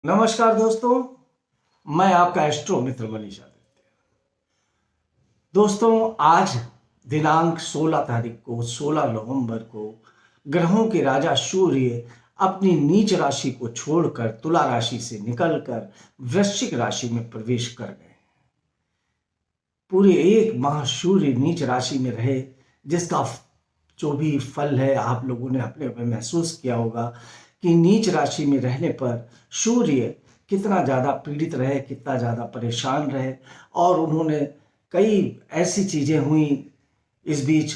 नमस्कार दोस्तों, मैं आपका एस्ट्रो मित्र मनीषा आदित्य। दोस्तों, आज दिनांक 16 तारीख को 16 नवंबर को ग्रहों के राजा सूर्य अपनी नीच राशि को छोड़कर तुला राशि से निकलकर वृश्चिक राशि में प्रवेश कर गए। पूरे एक माह सूर्य नीच राशि में रहे, जिसका जो भी फल है आप लोगों ने अपने में महसूस किया होगा कि नीच राशि में रहने पर सूर्य कितना ज़्यादा पीड़ित रहे, कितना ज़्यादा परेशान रहे। और उन्होंने कई ऐसी चीज़ें हुई, इस बीच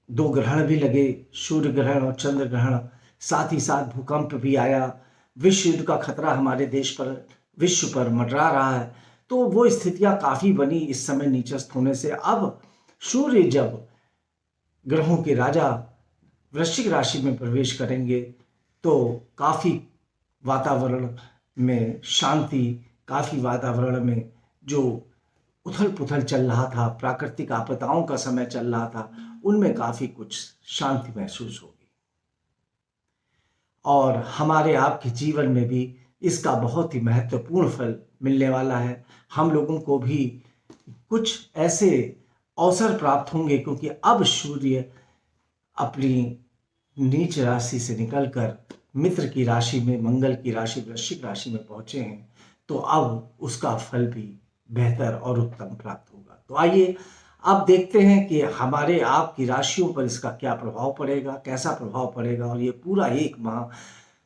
दो ग्रहण भी लगे, सूर्य ग्रहण और चंद्र ग्रहण, साथ ही साथ भूकंप भी आया। विश्व युद्ध का खतरा हमारे देश पर, विश्व पर मंडरा रहा है। तो वो स्थितियां काफ़ी बनी इस समय नीचस्थ होने से। अब सूर्य जब ग्रहों के राजा वृश्चिक राशि में प्रवेश करेंगे तो काफ़ी वातावरण में शांति, काफ़ी वातावरण में जो उथल पुथल चल रहा था, प्राकृतिक आपदाओं का समय चल रहा था, उनमें काफ़ी कुछ शांति महसूस होगी। और हमारे आपके जीवन में भी इसका बहुत ही महत्वपूर्ण फल मिलने वाला है। हम लोगों को भी कुछ ऐसे अवसर प्राप्त होंगे, क्योंकि अब सूर्य अपनी नीच राशि से निकलकर मित्र की राशि में, मंगल की राशि वृश्चिक राशि में पहुंचे हैं। तो अब उसका फल भी बेहतर और उत्तम प्राप्त होगा। तो आइए अब देखते हैं कि हमारे आपकी राशियों पर इसका क्या प्रभाव पड़ेगा, कैसा प्रभाव पड़ेगा, और ये पूरा एक माह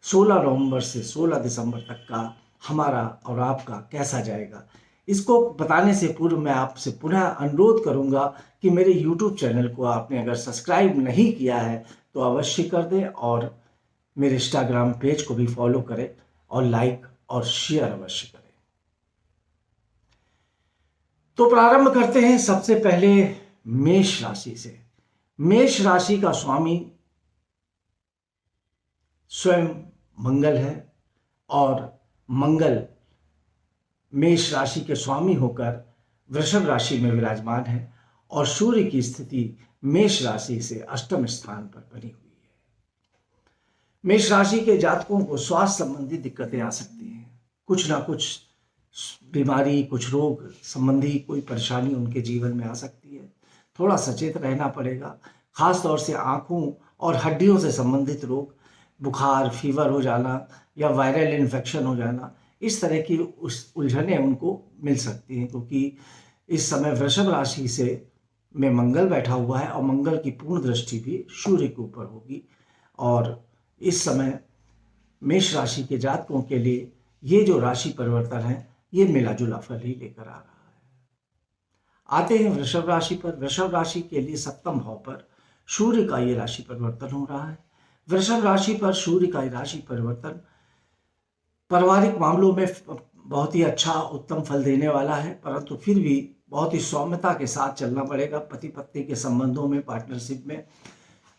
16 नवंबर से 16 दिसंबर तक का हमारा और आपका कैसा जाएगा। इसको बताने से पूर्व मैं आपसे पुनः अनुरोध करूंगा कि मेरे YouTube चैनल को आपने अगर सब्सक्राइब नहीं किया है तो अवश्य कर दें, और मेरे इंस्टाग्राम पेज को भी फॉलो करें और लाइक और शेयर अवश्य करें। तो प्रारंभ करते हैं सबसे पहले मेष राशि से। मेष राशि का स्वामी स्वयं मंगल है, और मंगल मेष राशि के स्वामी होकर वृषभ राशि में विराजमान है, और सूर्य की स्थिति मेष राशि से अष्टम स्थान पर बनी हुई है। मेष राशि के जातकों को स्वास्थ्य संबंधी दिक्कतें आ सकती हैं। कुछ ना कुछ बीमारी, कुछ रोग संबंधी कोई परेशानी उनके जीवन में आ सकती है। थोड़ा सचेत रहना पड़ेगा। खास तौर से आंखों और हड्डियों से संबंधित रोग, बुखार, फीवर हो जाना या वायरल इन्फेक्शन हो जाना, इस तरह की उलझनें उनको मिल सकती हैं, क्योंकि इस समय वृषभ राशि से में मंगल बैठा हुआ है और मंगल की पूर्ण दृष्टि भी सूर्य के ऊपर होगी। और इस समय मेष राशि के जातकों के लिए ये जो राशि परिवर्तन है, ये मिला जुला फल ही लेकर आ रहा है। आते हैं वृषभ राशि पर। वृषभ राशि के लिए सप्तम भाव पर सूर्य का ये राशि परिवर्तन हो रहा है। वृषभ राशि पर सूर्य का ये राशि परिवर्तन पारिवारिक मामलों में बहुत ही अच्छा उत्तम फल देने वाला है, परंतु फिर भी बहुत ही सौम्यता के साथ चलना पड़ेगा। पति पत्नी के संबंधों में, पार्टनरशिप में,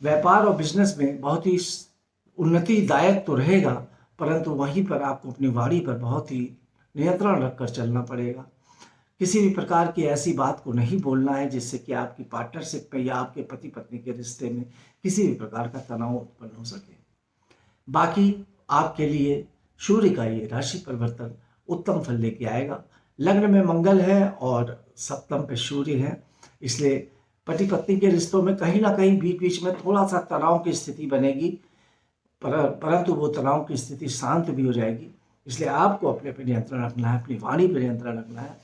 व्यापार और बिजनेस में बहुत ही उन्नतिदायक तो रहेगा, परंतु वहीं पर आपको अपनी वाणी पर बहुत ही नियंत्रण रखकर चलना पड़ेगा। किसी भी प्रकार की ऐसी बात को नहीं बोलना है जिससे कि आपकी पार्टनरशिप में या आपके पति पत्नी के रिश्ते में किसी भी प्रकार का तनाव उत्पन्न हो सके। बाकी आपके लिए सूर्य का ये राशि परिवर्तन उत्तम फल लेके आएगा। लग्न में मंगल है और सप्तम पे सूर्य है, इसलिए पति पत्नी के रिश्तों में कहीं ना कहीं बीच बीच में थोड़ा सा तनाव की स्थिति बनेगी, परंतु वो तनाव की स्थिति शांत भी हो जाएगी। इसलिए आपको अपने पे नियंत्रण रखना है, अपनी वाणी पर नियंत्रण रखना है।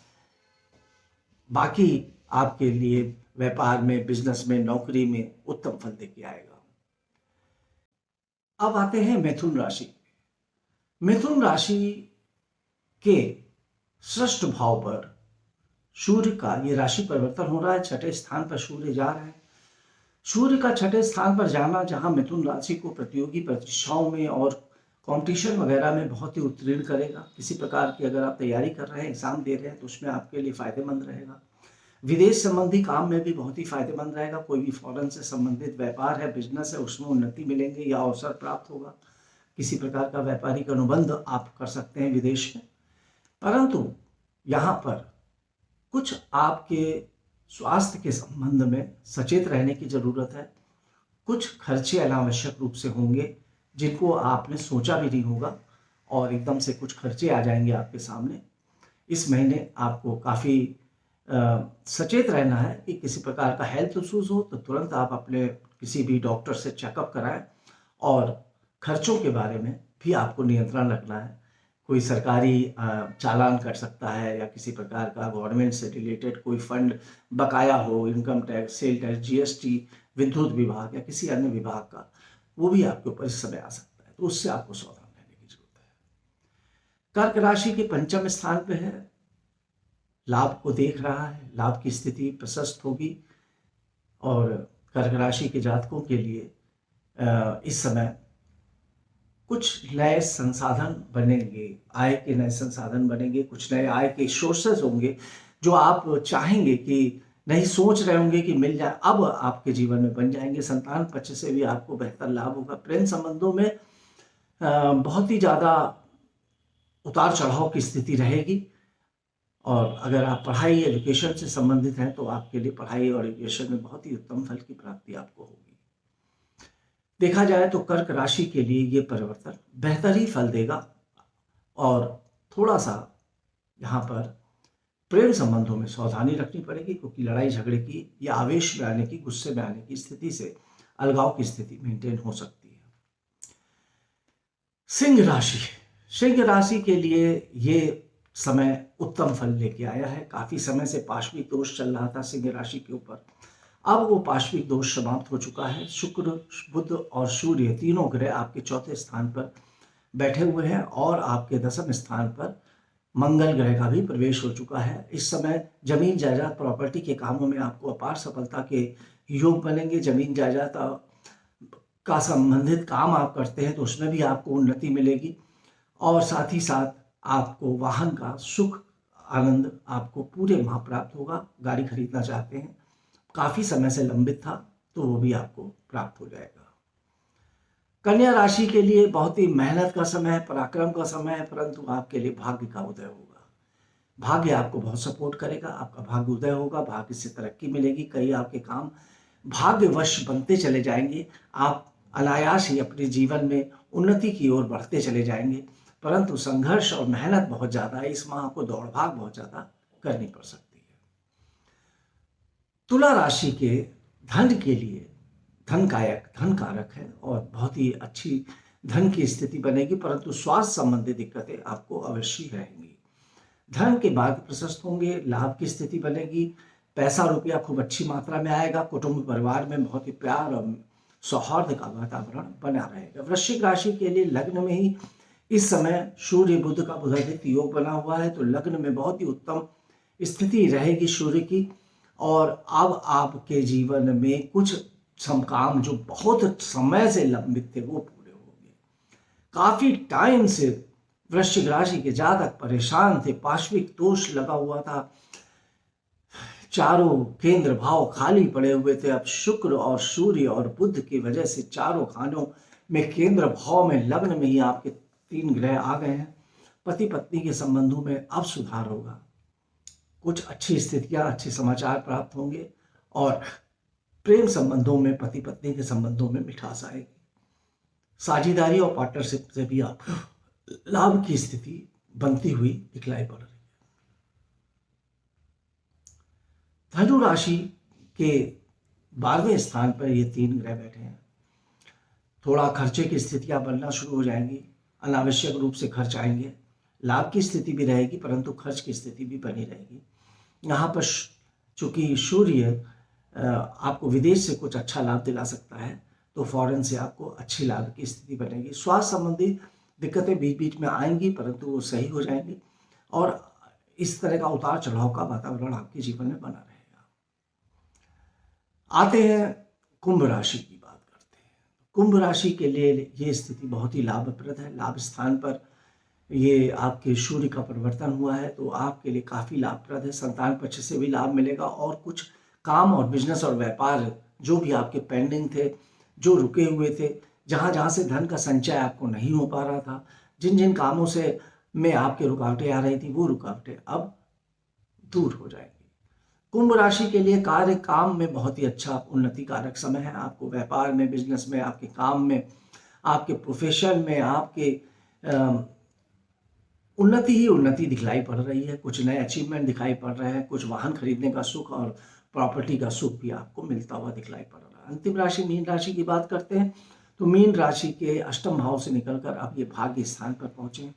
बाकी आपके लिए व्यापार में, बिजनेस में, नौकरी में उत्तम फल देके आएगा। अब आते हैं मिथुन राशि। मिथुन राशि के षष्ठ भाव पर सूर्य का ये राशि परिवर्तन हो रहा है। छठे स्थान पर सूर्य जा रहा है। सूर्य का छठे स्थान पर जाना जहां मिथुन राशि को प्रतियोगी परीक्षाओं में और कंपटीशन वगैरह में बहुत ही उत्तीर्ण करेगा। किसी प्रकार की अगर आप तैयारी कर रहे हैं, एग्जाम दे रहे हैं, तो उसमें आपके लिए फायदेमंद रहेगा। विदेश संबंधी काम में भी बहुत ही फायदेमंद रहेगा। कोई भी फॉरेन से संबंधित व्यापार है, बिजनेस है, उसमें उन्नति मिलेंगे या अवसर प्राप्त होगा। किसी प्रकार का व्यापारिक अनुबंध आप कर सकते हैं विदेश में। परंतु यहाँ पर कुछ आपके स्वास्थ्य के संबंध में सचेत रहने की जरूरत है। कुछ खर्चे अनावश्यक रूप से होंगे जिनको आपने सोचा भी नहीं होगा, और एकदम से कुछ खर्चे आ जाएंगे आपके सामने। इस महीने आपको काफ़ी सचेत रहना है कि किसी प्रकार का हेल्थ इश्यूज हो तो तुरंत आप अपने किसी भी डॉक्टर से चेकअप कराएं, और खर्चों के बारे में भी आपको नियंत्रण रखना है। कोई सरकारी चालान कट सकता है, या किसी प्रकार का गवर्नमेंट से रिलेटेड कोई फंड बकाया हो, income tax, sale tax, GST, विद्युत विभाग या किसी अन्य विभाग का, वो भी आपके ऊपर इस समय आ सकता है, तो उससे आपको सावधान रहने की जरूरत है। कर्क राशि के पंचम स्थान पे है, लाभ को देख रहा है, लाभ की स्थिति प्रशस्त होगी, और कर्क राशि के जातकों के लिए इस समय कुछ नए संसाधन बनेंगे, आय के नए संसाधन बनेंगे, कुछ नए आय के सोर्सेज होंगे जो आप चाहेंगे कि नहीं सोच रहे होंगे कि मिल जाए, अब आपके जीवन में बन जाएंगे। संतान पक्ष से भी आपको बेहतर लाभ होगा। प्रेम संबंधों में बहुत ही ज़्यादा उतार चढ़ाव की स्थिति रहेगी, और अगर आप पढ़ाई एजुकेशन से संबंधित हैं तो आपके लिए पढ़ाई और एजुकेशन में बहुत ही उत्तम फल की प्राप्ति आपको होगी। देखा जाए तो कर्क राशि के लिए ये परिवर्तन बेहतर ही फल देगा, और थोड़ा सा यहाँ पर प्रेम संबंधों में सावधानी रखनी पड़ेगी, क्योंकि लड़ाई झगड़े की या आवेश में आने की, गुस्से में आने की स्थिति से अलगाव की स्थिति मेंटेन हो सकती है। सिंह राशि, सिंह राशि के लिए ये समय उत्तम फल लेके आया है। काफी समय से पाशविक दोष चल रहा था सिंह राशि के ऊपर, अब वो पाशविक दोष समाप्त हो चुका है। शुक्र, बुध और सूर्य तीनों ग्रह आपके चौथे स्थान पर बैठे हुए हैं, और आपके दसम स्थान पर मंगल ग्रह का भी प्रवेश हो चुका है। इस समय जमीन जायदाद प्रॉपर्टी के कामों में आपको अपार सफलता के योग बनेंगे। जमीन जायदाद का संबंधित काम आप करते हैं तो उसमें भी आपको उन्नति मिलेगी, और साथ ही साथ आपको वाहन का सुख आनंद आपको पूरे माह प्राप्त होगा। गाड़ी खरीदना चाहते हैं, काफी समय से लंबित था, तो वो भी आपको प्राप्त हो जाएगा। कन्या राशि के लिए बहुत ही मेहनत का समय है, पराक्रम का समय है, परंतु आपके लिए भाग्य का उदय होगा। भाग्य आपको बहुत सपोर्ट करेगा, आपका भाग्य उदय होगा, भाग्य से तरक्की मिलेगी। कई आपके काम भाग्यवश बनते चले जाएंगे, आप अनायास ही अपने जीवन में उन्नति की ओर बढ़ते चले जाएंगे। परंतु संघर्ष और मेहनत बहुत ज्यादा है, इस माह आपको दौड़ भाग बहुत ज्यादा करनी पड़ सकती है। तुला राशि के धन के लिए धन कारक है, और बहुत ही अच्छी धन की स्थिति बनेगी, परंतु स्वास्थ्य संबंधी दिक्कतें आपको अवश्य रहेंगी। धन के मार्ग प्रशस्त होंगे, लाभ की स्थिति बनेगी, पैसा रुपया खूब अच्छी मात्रा में आएगा। कुटुंब परिवार में बहुत ही प्यार और सौहार्द का वातावरण बना रहेगा। वृश्चिक राशि के लिए लग्न में ही इस समय सूर्य बुध का बुधादित्य योग बना हुआ है, तो लग्न में बहुत ही उत्तम स्थिति रहेगी सूर्य की, और अब आपके जीवन में कुछ काम जो बहुत समय से लंबित थे वो पूरे हो गए। काफी टाइम से वृश्चिक राशि के जातक परेशान थे, पाशविक दोष लगा हुआ था, चारों केंद्र भाव खाली पड़े हुए थे। अब शुक्र और सूर्य और बुध की वजह से चारों खानों में केंद्र भाव में लग्न में ही आपके 3 ग्रह आ गए हैं। पति पत्नी के संबंधों में अब सुधार होगा, कुछ अच्छी स्थितियां, अच्छे समाचार प्राप्त होंगे, और प्रेम संबंधों में, पति पत्नी के संबंधों में मिठास आएगी। साझेदारी और पार्टनरशिप से भी आप लाभ की स्थिति बनती हुई दिखलाई पड़ रही है। धनु राशि के 12वें स्थान पर ये 3 ग्रह बैठे हैं। थोड़ा खर्चे की स्थितियां बनना शुरू हो जाएंगी, अनावश्यक रूप से खर्च आएंगे। लाभ की स्थिति भी रहेगी, परंतु खर्च की स्थिति भी बनी रहेगी। यहाँ पर चूंकि सूर्य आपको विदेश से कुछ अच्छा लाभ दिला सकता है, तो फॉरेन से आपको अच्छी लाभ की स्थिति बनेगी। स्वास्थ्य संबंधी दिक्कतें बीच बीच में आएंगी, परंतु वो सही हो जाएंगी, और इस तरह का उतार चढ़ाव का वातावरण आपके जीवन में बना रहेगा। आते हैं कुंभ राशि की बात करते हैं। कुंभ राशि के लिए ये स्थिति बहुत ही लाभप्रद है। लाभ स्थान पर ये आपके सूर्य का परिवर्तन हुआ है, तो आपके लिए काफी लाभप्रद है। संतान पक्ष से भी लाभ मिलेगा, और कुछ काम और बिजनेस और व्यापार जो भी आपके पेंडिंग थे, जो रुके हुए थे, जहां जहां से धन का संचय आपको नहीं हो पा रहा था, जिन जिन कामों से में आपके रुकावटें आ रही थी, वो रुकावटें अब दूर हो जाएंगी। कुंभ राशि के लिए कार्य काम में बहुत ही अच्छा उन्नति कारक समय है। आपको व्यापार में, बिजनेस में, आपके काम में, आपके प्रोफेशन में, आपके उन्नति ही उन्नति दिखलाई पड़ रही है, कुछ नए अचीवमेंट दिखाई पड़ रहे हैं, कुछ वाहन खरीदने का सुख और प्रॉपर्टी का सुख भी आपको मिलता हुआ दिखलाई पड़ रहा है। अंतिम राशि मीन राशि की बात करते हैं तो मीन राशि के अष्टम भाव से निकलकर अब ये भाग्य स्थान पर पहुंचे,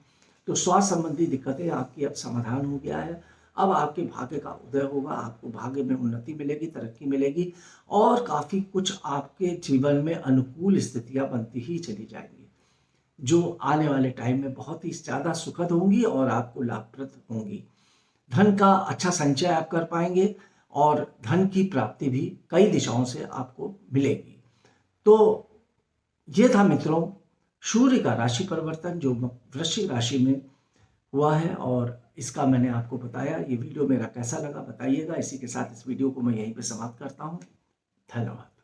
तो स्वास्थ्य संबंधी दिक्कतें आपकी अब समाधान हो गया है। अब आपके भाग्य का उदय होगा, आपको भाग्य में उन्नति मिलेगी, तरक्की मिलेगी और काफ़ी कुछ आपके जीवन में अनुकूल स्थितियां बनती ही चली जाएंगी, जो आने वाले टाइम में बहुत ही ज़्यादा सुखद होंगी और आपको लाभप्रद होंगी। धन का अच्छा संचय आप कर पाएंगे और धन की प्राप्ति भी कई दिशाओं से आपको मिलेगी। तो ये था मित्रों सूर्य का राशि परिवर्तन जो वृश्चिक राशि में हुआ है और इसका मैंने आपको बताया। ये वीडियो मेरा कैसा लगा बताइएगा। इसी के साथ इस वीडियो को मैं यहीं पे समाप्त करता हूँ। धन्यवाद।